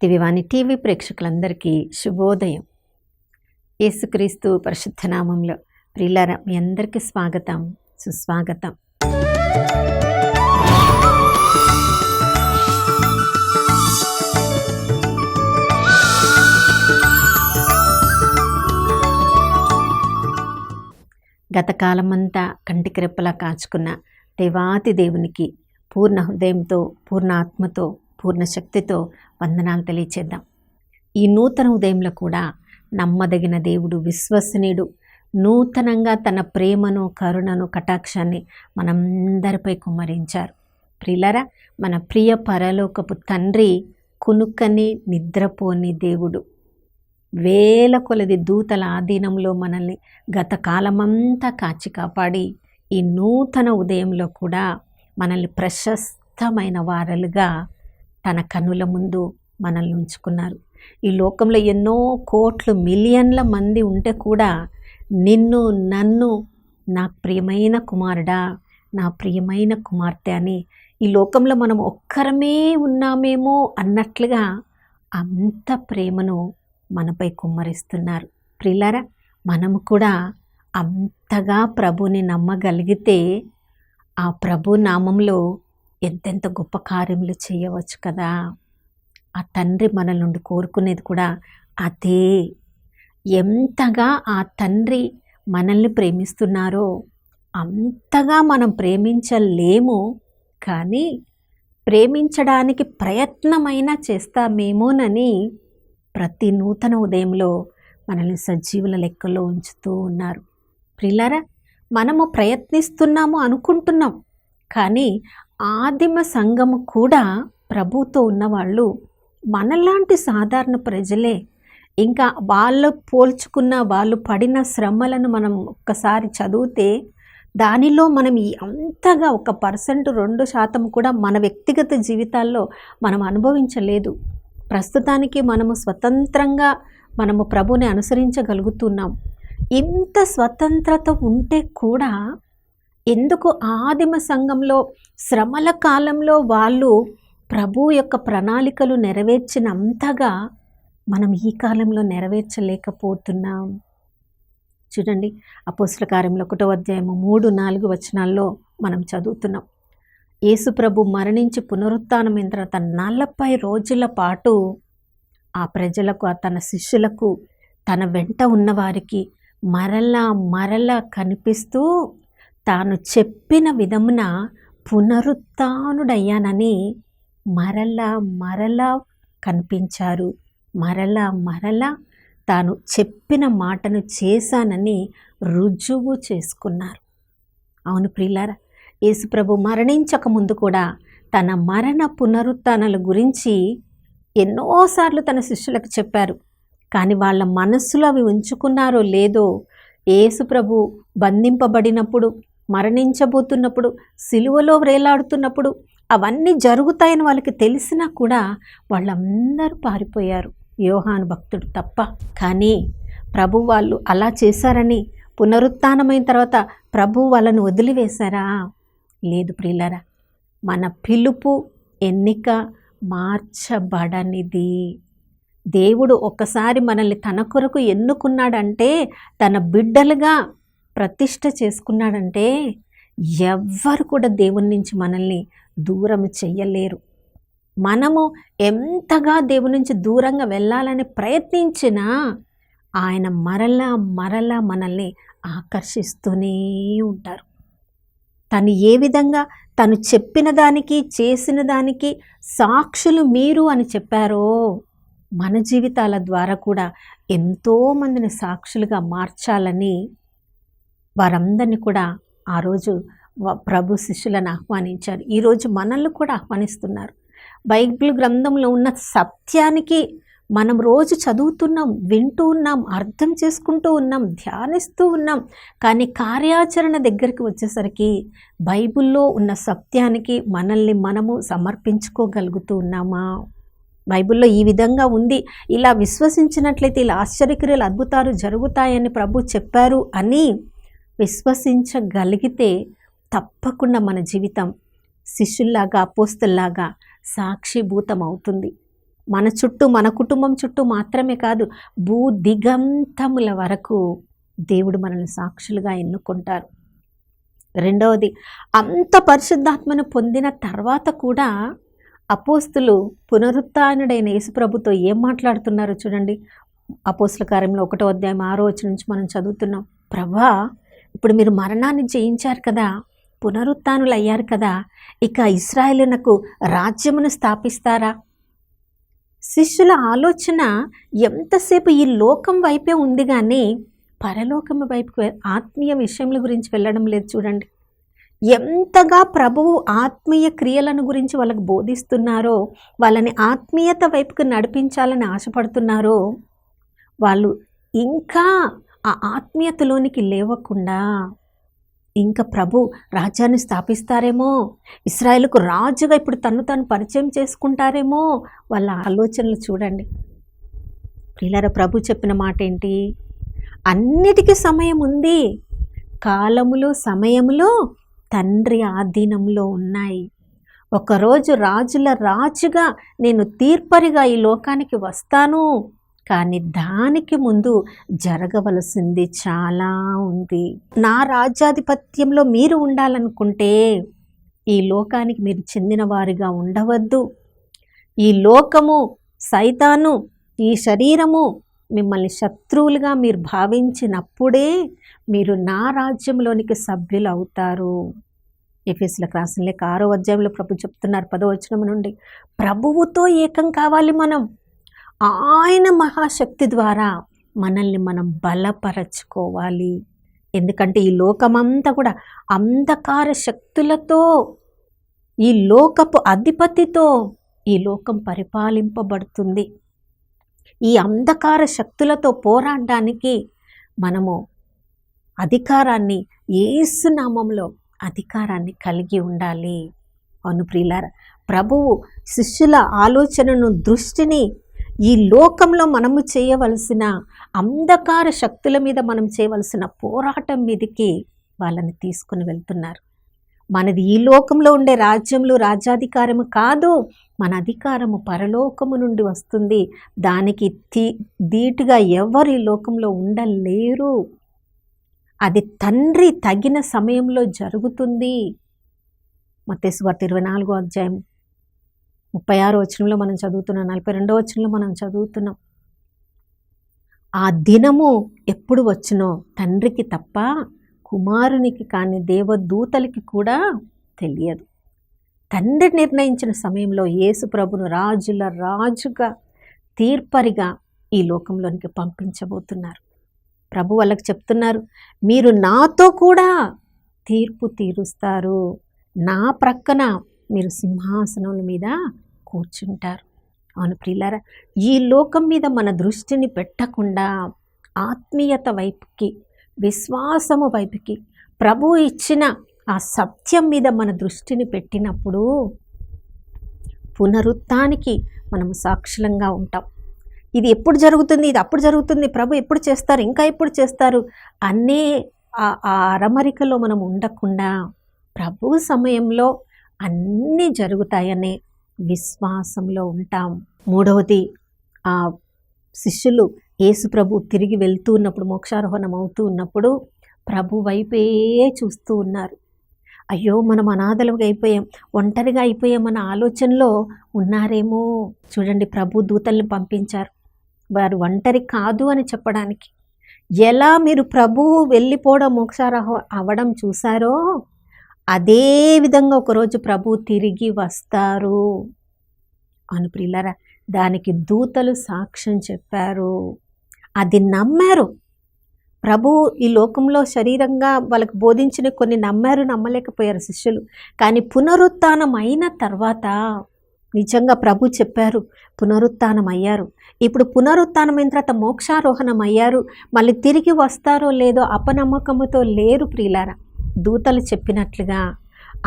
దివ్యవాణి TV ప్రేక్షకులందరికీ శుభోదయం. యేసుక్రీస్తు పరిశుద్ధ నామంలో ప్రియులారా, మీ అందరికీ స్వాగతం, సుస్వాగతం. గతకాలమంతా కంటికి రెప్పలా కాచుకున్న దేవాతి దేవునికి పూర్ణ హృదయంతో, పూర్ణ ఆత్మతో, పూర్ణ శక్తితో వందనాలు తెలియచేద్దాం. ఈ నూతన ఉదయంలో కూడా నమ్మదగిన దేవుడు, విశ్వసనీయుడు, నూతనంగా తన ప్రేమను, కరుణను, కటాక్షాన్ని మనందరిపై కుమ్మరించారు. ప్రియులారా, మన ప్రియ పరలోకపు తండ్రి కునుకని నిద్రపోని దేవుడు. వేల కొలది దూతల ఆధీనంలో మనల్ని గత కాలమంతా కాచి కాపాడి ఈ నూతన ఉదయంలో కూడా మనల్ని ప్రశస్తమైన వారలుగా తన కన్నుల ముందు మనల్ని ఉంచుకున్నారు. ఈ లోకంలో ఎన్నో కోట్లు, మిలియన్ల మంది ఉంటే కూడా నిన్ను, నన్ను నా ప్రియమైన కుమారుడా, నా ప్రియమైన కుమార్తె అని ఈ లోకంలో మనం ఒక్కరమే ఉన్నామేమో అన్నట్లుగా అంత ప్రేమను మనపై కుమ్మరిస్తున్నారు. ప్రియులారా, మనము కూడా అంతగా ప్రభుని నమ్మగలిగితే ఆ ప్రభు నామంలో ఎంతెంత గొప్ప కార్యములు చేయవచ్చు కదా. ఆ తండ్రి మన నుండి కోరుకునేది కూడా అదే. ఎంతగా ఆ తండ్రి మనల్ని ప్రేమిస్తున్నారో అంతగా మనం ప్రేమించలేము, కానీ ప్రేమించడానికి ప్రయత్నమైనా చేస్తామేమోనని ప్రతి నూతన ఉదయంలో మనల్ని సజీవుల లెక్కలో ఉంచుతూ ఉన్నారు. ప్రియులారా, మనము ప్రయత్నిస్తున్నాము అనుకుంటున్నాం, కానీ ఆదిమ సంఘము కూడా ప్రభుతో ఉన్నవాళ్ళు మనలాంటి సాధారణ ప్రజలే. ఇంకా వాళ్ళు పోల్చుకున్న, వాళ్ళు పడిన శ్రమలను మనం ఒక్కసారి చదివితే దానిలో మనం అంతగా 1%, 2% కూడా మన వ్యక్తిగత జీవితాల్లో మనం అనుభవించలేదు. ప్రస్తుతానికి మనము స్వతంత్రంగా మనము ప్రభుని అనుసరించగలుగుతున్నాం. ఇంత స్వతంత్రత ఉంటే కూడా ఎందుకు ఆదిమ సంఘంలో శ్రమల కాలంలో వాళ్ళు ప్రభు యొక్క ప్రణాళికలు నెరవేర్చినంతగా మనం ఈ కాలంలో నెరవేర్చలేకపోతున్నాం? చూడండి, అపోస్తల కార్యములు 1వ అధ్యాయము 3, 4 వచనాల్లో మనం చదువుతున్నాం. యేసు ప్రభు మరణించి పునరుత్థానమైన తర్వాత 40 రోజుల పాటు ఆ ప్రజలకు, తన శిష్యులకు, తన వెంట ఉన్నవారికి మరలా కనిపిస్తూ తాను చెప్పిన విధమున పునరుత్థానుడయ్యానని మరలా కనిపించారు. మరలా తాను చెప్పిన మాటను చేశానని రుజువు చేసుకున్నారు. అవును ప్రియులారా, యేసుప్రభు మరణించక ముందు కూడా తన మరణ పునరుత్థానాల గురించి ఎన్నోసార్లు తన శిష్యులకు చెప్పారు. కానీ వాళ్ళ మనస్సులో అవి ఉంచుకున్నారో లేదో, యేసుప్రభు బంధింపబడినప్పుడు, మరణించబోతున్నప్పుడు, సిలువలో వ్రేలాడుతున్నప్పుడు అవన్నీ జరుగుతాయని వాళ్ళకి తెలిసినా కూడా వాళ్ళందరూ పారిపోయారు, యోహాను భక్తుడు తప్ప. కానీ ప్రభు వాళ్ళు అలా చేశారని పునరుత్థానమైన తర్వాత ప్రభు వాళ్ళను వదిలివేశారా? లేదు ప్రియులారా, మన పిలుపు, ఎన్నిక మార్చబడనిది. దేవుడు ఒక్కసారి మనల్ని తన కొరకు ఎన్నుకున్నాడంటే, తన బిడ్డలుగా ప్రతిష్ఠ చేసుకున్నాడంటే ఎవ్వరు కూడా దేవుని నుంచి మనల్ని దూరం చెయ్యలేరు. మనము ఎంతగా దేవుని నుంచి దూరంగా వెళ్ళాలని ప్రయత్నించినా ఆయన మరలా మనల్ని ఆకర్షిస్తూనే ఉంటారు. తను ఏ విధంగా తను చెప్పిన దానికి, చేసిన దానికి సాక్షులు మీరు అని చెప్పారో, మన జీవితాల ద్వారా కూడా ఎంతోమందిని సాక్షులుగా మార్చాలని వారందరినీ కూడా ఆ రోజు ప్రభు శిష్యులను ఆహ్వానించారు. ఈరోజు మనల్ని కూడా ఆహ్వానిస్తున్నారు. బైబిల్ గ్రంథంలో ఉన్న సత్యానికి మనం రోజు చదువుతున్నాం, వింటూ ఉన్నాం, అర్థం చేసుకుంటూ ఉన్నాం, ధ్యానిస్తూ ఉన్నాం. కానీ కార్యాచరణ దగ్గరికి వచ్చేసరికి బైబిల్లో ఉన్న సత్యానికి మనల్ని మనము సమర్పించుకోగలుగుతూ ఉన్నామా? బైబిల్లో ఈ విధంగా ఉంది, ఇలా విశ్వసించినట్లయితే ఇలా ఆశ్చర్యక్రియలు, అద్భుతాలు జరుగుతాయని ప్రభు చెప్పారు అని విశ్వసించగలిగితే తప్పకుండా మన జీవితం శిష్యుల్లాగా, అపోస్తల్లాగా సాక్షిభూతం అవుతుంది. మన చుట్టూ, మన కుటుంబం చుట్టూ మాత్రమే కాదు, భూ దిగంతముల వరకు దేవుడు మనల్ని సాక్షులుగా ఎన్నుకుంటారు. రెండవది, అంత పరిశుద్ధాత్మను పొందిన తర్వాత కూడా అపోస్తులు పునరుత్థానుడైన యేసుప్రభుతో ఏం మాట్లాడుతున్నారో చూడండి. అపోస్తుల కార్యంలో 1వ అధ్యాయం 6వ వచనం నుంచి మనం చదువుతున్నాం. ప్రభా, ఇప్పుడు మీరు మరణాన్ని జయించారు కదా, పునరుత్థానులు అయ్యారు కదా, ఇక ఇశ్రాయేలునకు రాజ్యమును స్థాపిస్తారా? శిష్యుల ఆలోచన ఎంతసేపు ఈ లోకం వైపే ఉంది కానీ పరలోకం వైపుకు, ఆత్మీయ విషయముల గురించి వెళ్ళడం లేదు. చూడండి ఎంతగా ప్రభువు ఆత్మీయ క్రియలను గురించి వాళ్ళకు బోధిస్తున్నారో, వాళ్ళని ఆత్మీయత వైపుకు నడిపించాలని ఆశపడుతున్నారో, వాళ్ళు ఇంకా ఆ ఆత్మీయతలోనికి లేవకుండా ఇంకా ప్రభు రాజ్యాన్ని స్థాపిస్తారేమో, ఇశ్రాయేలుకు రాజుగా ఇప్పుడు తను పరిచయం చేసుకుంటారేమో, వాళ్ళ ఆలోచనలు చూడండి. ప్రియులారా, ప్రభు చెప్పిన మాట ఏంటి? అన్నిటికీ సమయం ఉంది, కాలములు సమయములు తండ్రి ఆధీనంలో ఉన్నాయి. ఒకరోజు రాజుల రాజుగా నేను తీర్పరిగా ఈ లోకానికి వస్తాను, కానీ దానికి ముందు జరగవలసింది చాలా ఉంది. నా రాజ్యాధిపత్యంలో మీరు ఉండాలనుకుంటే ఈ లోకానికి మీరు చెందిన వారిగా ఉండవద్దు. ఈ లోకము, సైతాను, ఈ శరీరము మిమ్మల్ని శత్రువులుగా మీరు భావించినప్పుడే మీరు నా రాజ్యంలోనికి సభ్యులు అవుతారు. ఎఫెసీయులకు రాసిన లేఖ 6వ అధ్యాయంలో ప్రభు చెప్తున్నారు 10వ వచనం నుండి, ప్రభువుతో ఏకం కావాలి మనం. ఆయన మహాశక్తి ద్వారా మనల్ని మనం బలపరచుకోవాలి. ఎందుకంటే ఈ లోకమంతా కూడా అంధకార శక్తులతో, ఈ లోకపు అధిపతితో ఈ లోకం పరిపాలింపబడుతుంది. ఈ అంధకార శక్తులతో పోరాడడానికి మనము అధికారాన్ని, యేసు నామములో అధికారాన్ని కలిగి ఉండాలి. అవును ప్రియులారా, ప్రభువు శిష్యుల ఆలోచనను, దృష్టిని ఈ లోకంలో మనము చేయవలసిన అంధకార శక్తుల మీద మనం చేయవలసిన పోరాటం మీదకి వాళ్ళని తీసుకుని వెళ్తున్నారు. మనది ఈ లోకంలో ఉండే రాజ్యములు, రాజ్యాధికారము కాదు, మన అధికారము పరలోకము నుండి వస్తుంది. దానికి ధీటుగా ఎవరు ఈ లోకంలో ఉండలేరు. అది తండ్రి తగిన సమయంలో జరుగుతుంది. మత్తయి సువార్త 24వ అధ్యాయం 36వ వచనంలో మనం చదువుతున్నాం, 42వ వచనంలో మనం చదువుతున్నాం. ఆ దినము ఎప్పుడు వచ్చునో తండ్రికి తప్ప కుమారునికి కానీ దేవదూతలకి కూడా తెలియదు. తండ్రి నిర్ణయించిన సమయంలో యేసు ప్రభును రాజుల రాజుగా, తీర్పరిగా ఈ లోకంలోనికి పంపించబోతున్నారు. ప్రభు వాళ్ళకి చెప్తున్నారు, మీరు నాతో కూడా తీర్పు తీరుస్తారు, నా ప్రక్కన మీరు సింహాసనం మీద కూర్చుంటారు. అవును ప్రియులారా, ఈ లోకం మీద మన దృష్టిని పెట్టకుండా ఆత్మీయత వైపుకి, విశ్వాసము వైపుకి, ప్రభు ఇచ్చిన ఆ సత్యం మీద మన దృష్టిని పెట్టినప్పుడు పునరుత్థానికి మనం సాక్షులంగా ఉంటాం. ఇది ఎప్పుడు జరుగుతుంది, ఇది అప్పుడు జరుగుతుంది, ప్రభు ఎప్పుడు చేస్తారు, ఇంకా ఎప్పుడు చేస్తారు అనే ఆ అరమరికలో మనం ఉండకుండా ప్రభు సమయంలో అన్నీ జరుగుతాయనే విశ్వాసంలో ఉంటాం. మూడవది, ఆ శిష్యులు యేసు ప్రభు తిరిగి వెళ్తూ ఉన్నప్పుడు, మోక్షారోహణం అవుతూ ఉన్నప్పుడు ప్రభు వైపే చూస్తూ ఉన్నారు. అయ్యో మనం అనాథలుగా అయిపోయాం, ఒంటరిగా అయిపోయామన్న ఆలోచనలో ఉన్నారేమో. చూడండి, ప్రభు దూతల్ని పంపించారు వారు ఒంటరి కాదు అని చెప్పడానికి. ఎలా మీరు ప్రభువు వెళ్ళిపోవడం, మోక్షారోహం అవ్వడం చూసారో అదే విధంగా ఒకరోజు ప్రభు తిరిగి వస్తారు అని ప్రియులారా, దానికి దూతలు సాక్ష్యం చెప్పారు, అది నమ్మారు. ప్రభు ఈ లోకంలో శరీరంగా వాళ్ళకు బోధించిన కొన్ని నమ్మారు, నమ్మలేకపోయారు శిష్యులు. కానీ పునరుత్థానం అయిన తర్వాత నిజంగా ప్రభు చెప్పారు, పునరుత్థానం అయ్యారు. ఇప్పుడు పునరుత్థానం అయిన తర్వాత మోక్షారోహణం అయ్యారు. మళ్ళీ తిరిగి వస్తారో లేదో అపనమ్మకముతో లేరు ప్రియులారా. దూతలు చెప్పినట్లుగా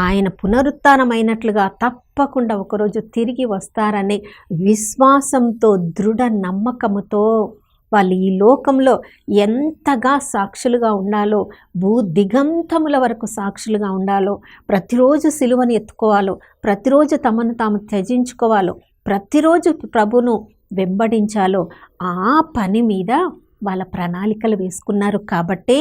ఆయన పునరుత్థానం అయినట్లుగా తప్పకుండా ఒకరోజు తిరిగి వస్తారనే విశ్వాసంతో, దృఢ నమ్మకముతో వాళ్ళు ఈ లోకంలో ఎంతగా సాక్షులుగా ఉండాలో, భూ దిగంతముల వరకు సాక్షులుగా ఉండాలో, ప్రతిరోజు సిలువను ఎత్తుకోవాలో, ప్రతిరోజు తమను తాము త్యజించుకోవాలో, ప్రతిరోజు ప్రభును వెంబడించాలో ఆ పని మీద వాళ్ళ ప్రణాళికలు వేసుకున్నారు. కాబట్టే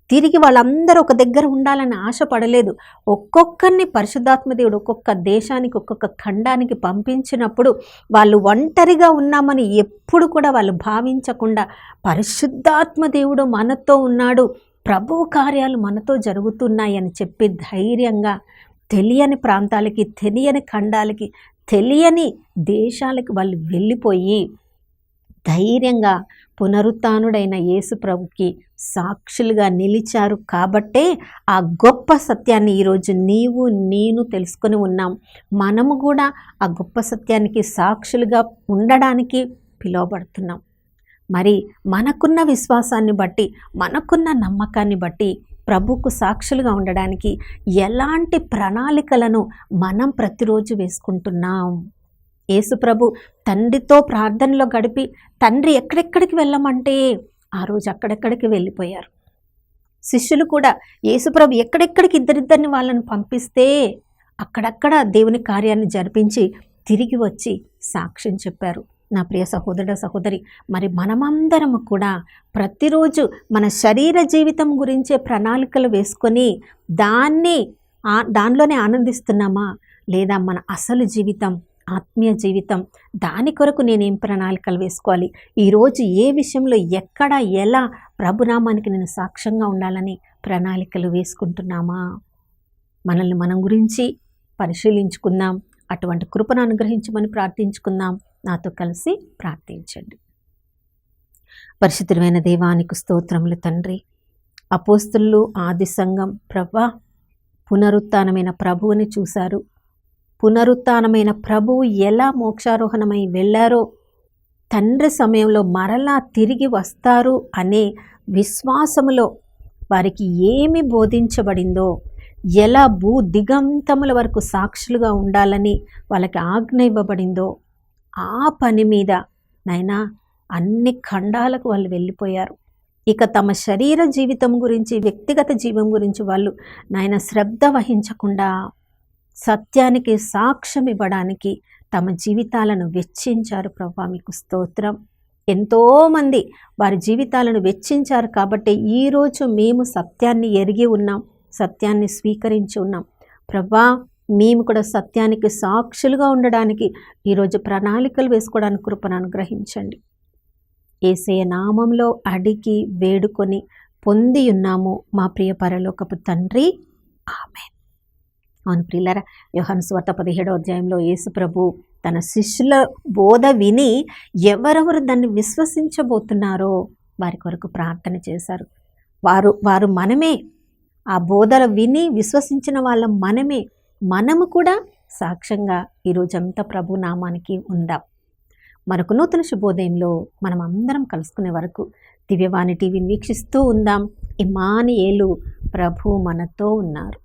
తిరిగి వాళ్ళందరూ ఒక దగ్గర ఉండాలని ఆశపడలేదు. ఒక్కొక్కరిని పరిశుద్ధాత్మ దేవుడు ఒక్కొక్క దేశానికి, ఒక్కొక్క ఖండానికి పంపించినప్పుడు వాళ్ళు ఒంటరిగా ఉన్నామని ఎప్పుడు కూడా వాళ్ళు భావించకుండా, పరిశుద్ధాత్మ దేవుడు మనతో ఉన్నాడు, ప్రభువు కార్యాలు మనతో జరుగుతున్నాయి అని చెప్పి ధైర్యంగా తెలియని ప్రాంతాలకి, తెలియని ఖండాలకి, తెలియని దేశాలకి వాళ్ళు వెళ్ళిపోయి ధైర్యంగా పునరుత్థానుడైన యేసు ప్రభుకి సాక్షులుగా నిలిచారు. కాబట్టే ఆ గొప్ప సత్యాన్ని ఈరోజు నీవు నేను తెలుసుకొని ఉన్నాం. మనము కూడా ఆ గొప్ప సత్యానికి సాక్షులుగా ఉండడానికి పిలువబడుతున్నాం. మరి మనకున్న విశ్వాసాన్ని బట్టి, మనకున్న నమ్మకాన్ని బట్టి ప్రభుకు సాక్షులుగా ఉండడానికి ఎలాంటి ప్రణాళికలను మనం ప్రతిరోజు వేసుకుంటున్నాం? యేసు ప్రభు తండ్రితో ప్రార్థనలో గడిపి తండ్రి ఎక్కడెక్కడికి వెళ్ళమంటే ఆ రోజు అక్కడెక్కడికి వెళ్ళిపోయారు. శిష్యులు కూడా యేసు ప్రభు ఎక్కడెక్కడికి ఇద్దరిద్దరిని వాళ్ళని పంపిస్తే అక్కడక్కడ దేవుని కార్యాన్ని జరిపించి తిరిగి వచ్చి సాక్ష్యం చెప్పారు. నా ప్రియ సహోదర సహోదరి, మరి మనమందరము కూడా ప్రతిరోజు మన శరీర జీవితం గురించే ప్రణాళికలు వేసుకొని దానిలోనే ఆనందిస్తున్నామా? లేదా మన అసలు జీవితం, ఆత్మీయ జీవితం, దాని కొరకు నేనేం ప్రణాళికలు వేసుకోవాలి? ఈరోజు ఏ విషయంలో, ఎక్కడ, ఎలా ప్రభునామానికి నేను సాక్ష్యంగా ఉండాలని ప్రణాళికలు వేసుకుంటున్నామా? మనల్ని మనం గురించి పరిశీలించుకుందాం. అటువంటి కృపను అనుగ్రహించమని ప్రార్థించుకుందాం. నాతో కలిసి ప్రార్థించండి. పరిశుద్ధమైన దేవానికి స్తోత్రములు తండ్రి. అపోస్తలులు, ఆది సంఘం ప్రభువా, పునరుత్థానమైన ప్రభువుని చూశారు. పునరుత్థానమైన ప్రభువు ఎలా మోక్షారోహణమై వెళ్ళారో, తండ్రి సమయంలో మరలా తిరిగి వస్తారు అనే విశ్వాసములో వారికి ఏమి బోధించబడిందో, ఎలా భూ దిగంతముల వరకు సాక్షులుగా ఉండాలని వాళ్ళకి ఆజ్ఞ ఇవ్వబడిందో, ఆ పని మీద నాయనా అన్ని ఖండాలకు వాళ్ళు వెళ్ళిపోయారు. ఇక తమ శరీర జీవితం గురించి, వ్యక్తిగత జీవం గురించి వాళ్ళు నాయన శ్రద్ధ వహించకుండా సత్యానికి సాక్ష్యం ఇవ్వడానికి తమ జీవితాలను వెచ్చించారు. ప్రభువా, మీకు స్తోత్రం. ఎంతోమంది వారి జీవితాలను వెచ్చించారు. కాబట్టి ఈరోజు మేము సత్యాన్ని ఎరిగి ఉన్నాం, సత్యాన్ని స్వీకరించి ఉన్నాం. ప్రభువా, మేము కూడా సత్యానికి సాక్షులుగా ఉండడానికి ఈరోజు ప్రణాళికలు వేసుకోవడానికి కృపను అనుగ్రహించండి. యేసయ్య నామంలో అడిగి వేడుకొని పొంది ఉన్నాము మా ప్రియ పరలోకపు తండ్రి, ఆమేన్. అవును ప్రియులారా, యోహాను సువార్త 17వ అధ్యాయంలో యేసు ప్రభు తన శిష్యుల బోధ విని ఎవరెవరు దాన్ని విశ్వసించబోతున్నారో వారి కొరకు ప్రార్థన చేశారు. వారు మనమే. ఆ బోధన విని విశ్వసించిన వాళ్ళ మనము కూడా సాక్ష్యంగా ఈరోజంతా ప్రభు నామానికి ఉందాం. మరొక నూతన శుభోదయంలో మనం అందరం కలుసుకునే వరకు దివ్యవాణి టీవీని వీక్షిస్తూ ఉందాం. ఇమ్మానుయేలు, ప్రభు మనతో ఉన్నారు.